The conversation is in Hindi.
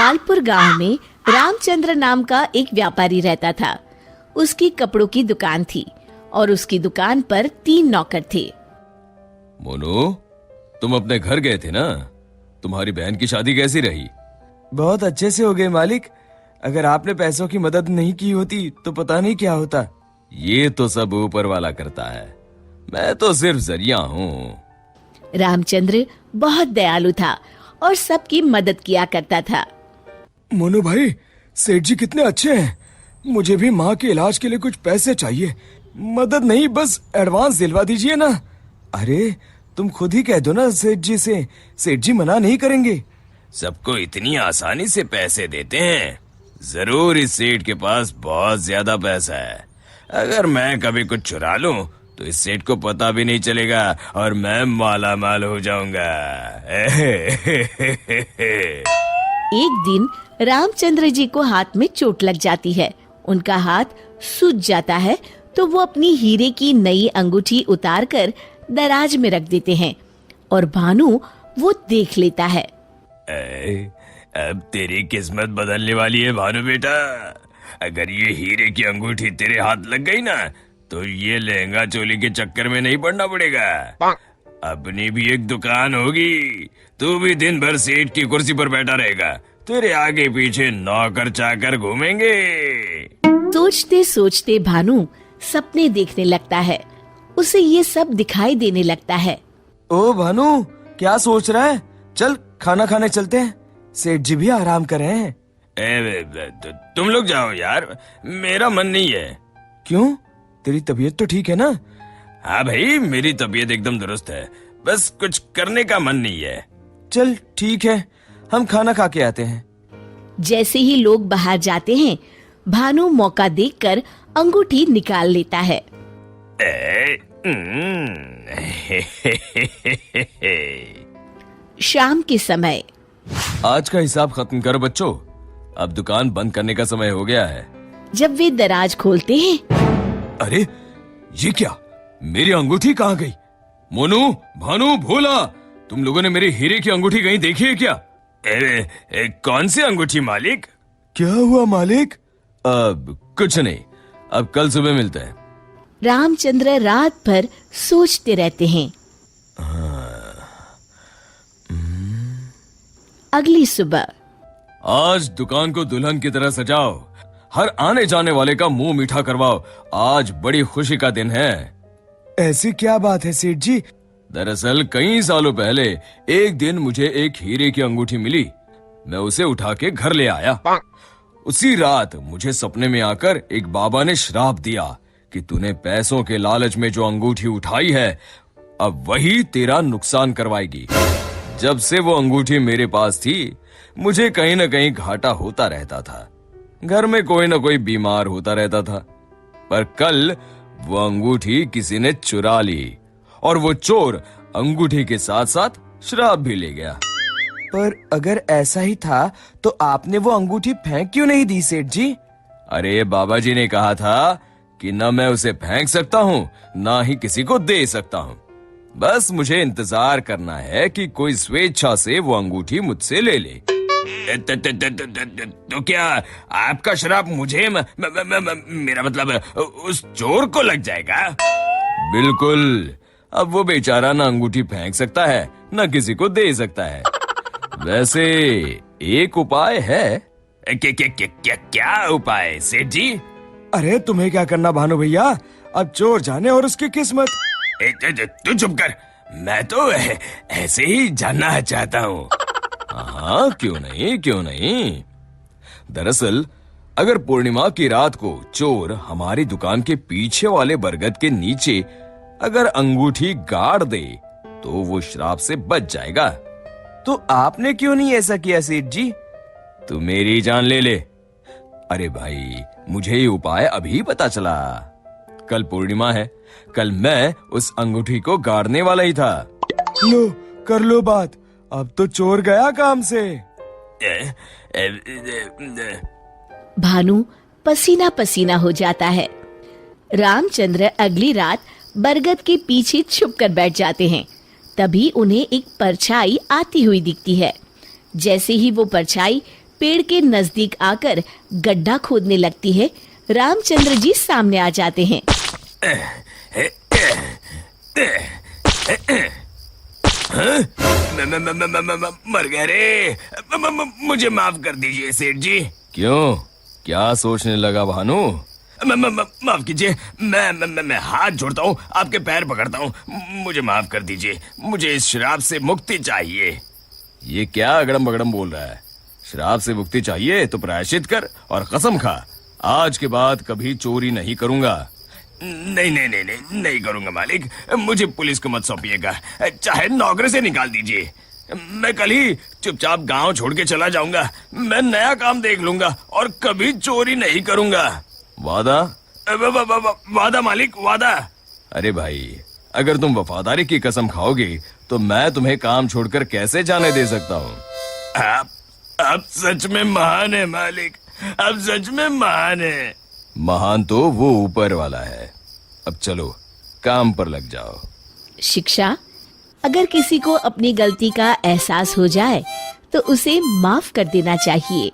मालपुर गांव में रामचंद्र नाम का एक व्यापारी रहता था। उसकी कपड़ों की दुकान थी और उसकी दुकान पर 3 नौकर थे। मोनू, तुम अपने घर गए थे ना? तुम्हारी बहन की शादी कैसी रही? बहुत अच्छे से हो गए मालिक। अगर आपने पैसों की मदद नहीं की होती तो पता नहीं क्या होता। ये तो सब ऊपर वाला करता है, मैं तो सिर्फ जरिया हूँ। रामचंद्र बहुत दयालु था और सबकी मदद किया करता था। मोनू भाई, सेठ जी कितने अच्छे हैं। मुझे भी माँ के इलाज के लिए कुछ पैसे चाहिए। मदद नहीं, बस एडवांस दिलवा दीजिए ना। अरे तुम खुद ही कह दो ना सेठ जी से, सेठ जी मना नहीं करेंगे। सबको इतनी आसानी से पैसे देते हैं? जरूर इस सेठ के पास बहुत ज्यादा पैसा है। अगर मैं कभी कुछ चुरा लूं तो इस सेठ को पता भी नहीं चलेगा और मैं माला माल हो जाऊंगा। एक दिन रामचंद्र जी को हाथ में चोट लग जाती है। उनका हाथ सूज जाता है तो वो अपनी हीरे की नई अंगूठी उतार कर दराज में रख देते हैं और भानु वो देख लेता है। अब तेरी किस्मत बदलने वाली है भानु बेटा। अगर ये हीरे की अंगूठी तेरे हाथ लग गई ना तो ये लहंगा चोली के चक्कर में नहीं पड़ना पड़ेगा। अपनी भी एक दुकान होगी, तू भी दिन भर सेठ की कुर्सी पर बैठा रहेगा, तेरे आगे पीछे नौकर चाकर घूमेंगे। सोचते सोचते भानु सपने देखने लगता है। उसे ये सब दिखाई देने लगता है। ओ भानु, क्या सोच रहा है? चल खाना खाने चलते हैं, सेठ जी भी आराम कर रहे हैं। तुम लोग जाओ यार, मेरा मन नहीं है। क्यों? तेरी तबीयत तो ठीक है ना? हाँ भाई, मेरी तबीयत एकदम दुरुस्त है, बस कुछ करने का मन नहीं है। चल ठीक है, हम खाना खा के आते हैं। जैसे ही लोग बाहर जाते हैं, भानु मौका देखकर अंगूठी निकाल लेता है। शाम के समय। आज का हिसाब खत्म कर बच्चों, अब दुकान बंद करने का समय हो गया है। जब वे दराज खोलते हैं, अरे ये क्या, मेरी अंगूठी कहाँ गई? मोनू, भानु, भोला, तुम लोगों ने मेरी हीरे की अंगूठी कहीं देखी है क्या? कौन सी अंगूठी मालिक? क्या हुआ मालिक? अब कुछ नहीं, अब कल सुबह मिलते हैं। रामचंद्र रात भर सोचते रहते हैं। अगली सुबह। आज दुकान को दुल्हन की तरह सजाओ, हर आने जाने वाले का मुंह मीठा करवाओ, आज बड़ी खुशी का दिन है। ऐसी क्या बात है सेठ जी? दरअसल कई सालों पहले एक दिन मुझे एक हीरे की अंगूठी मिली। मैं उसे उठा के घर ले आया। उसी रात मुझे सपने में आकर एक बाबा ने श्राप दिया कि तूने पैसों के लालच में जो अंगूठी उठाई है, अब वही तेरा नुकसान करवाएगी। जब से वो अंगूठी मेरे पास थी, मुझे कहीं न कहीं घाटा होता रहता था। घर में कोई न कोई बीमार होता रहता था। पर कल वो अंगूठी किसी ने चुरा ली और वो चोर अंगूठी के साथ साथ श्राप भी ले गया। पर अगर ऐसा ही था तो आपने वो अंगूठी फेंक क्यों नहीं दी सेठ जी? अरे बाबा जी ने कहा था कि न मैं उसे फेंक सकता हूँ, ना ही किसी को दे सकता हूँ। बस मुझे इंतजार करना है कि कोई स्वेच्छा से वो अंगूठी मुझसे ले ले। तो क्या आपका श्राप मुझे मेरा मतलब उस चोर को लग जाएगा? बिल्कुल। अब वो बेचारा ना अंगूठी फेंक सकता है, ना किसी को दे सकता है। वैसे एक उपाय है। क्या उपाय सेठ जी? अरे तुम्हें क्या करना भानु भैया, अब चोर जाने और उसकी किस्मत। तू चुप कर, मैं तो ऐसे ही जानना चाहता हूँ। हाँ, क्यों नहीं, क्यों नहीं। दरअसल अगर पूर्णिमा की रात को चोर हमारी दुकान के पीछे वाले बरगद के नीचे अगर अंगूठी गाड़ दे तो वो श्राप से बच जाएगा। तो आपने क्यों नहीं ऐसा किया सेठ जी? तू मेरी जान ले ले। अरे भाई, मुझे ये उपाय अभी पता चला। कल पूर्णिमा है, कल मैं उस अंगूठी को गाड़ने वाला ही था। लो कर लो बात, अब तो चोर गया काम से। भानु पसीना पसीना हो जाता है। रामचंद्र अगली रात बरगद के पीछे छुप कर बैठ जाते हैं। तभी उन्हें एक परछाई आती हुई दिखती है। जैसे ही वो परछाई पेड़ के नजदीक आकर गड्ढा खोदने लगती है, रामचंद्र जी सामने आ जाते हैं। मर गया रे। मुझे माफ कर दीजिए सेठ जी। क्यों, क्या सोचने लगा भानु? माफ कीजिए, मैं हाथ जोड़ता हूँ, आपके पैर पकड़ता हूँ, मुझे माफ कर दीजिए। मुझे इस शराब से मुक्ति चाहिए। ये क्या अगड़म बगड़म बोल रहा है? शराब से मुक्ति चाहिए तो प्रायश्चित कर और कसम खा, आज के बाद कभी चोरी नहीं करूंगा। नहीं करूंगा मालिक। मुझे पुलिस को मत सौंपिएगा, चाहे नौकरी से निकाल दीजिए। मैं कल ही चुपचाप गांव छोड़ के चला जाऊंगा। मैं नया काम देख लूंगा और कभी चोरी नहीं करूंगा। वादा? वादा मालिक, वादा। अरे भाई, अगर तुम वफादारी की कसम खाओगे तो मैं तुम्हें काम छोड़कर कैसे जाने दे सकता हूँ? आप सच में महान है मालिक, आप सच में महान है। महान तो वो ऊपर वाला है। अब चलो काम पर लग जाओ। शिक्षा, अगर किसी को अपनी गलती का एहसास हो जाए तो उसे माफ कर देना चाहिए।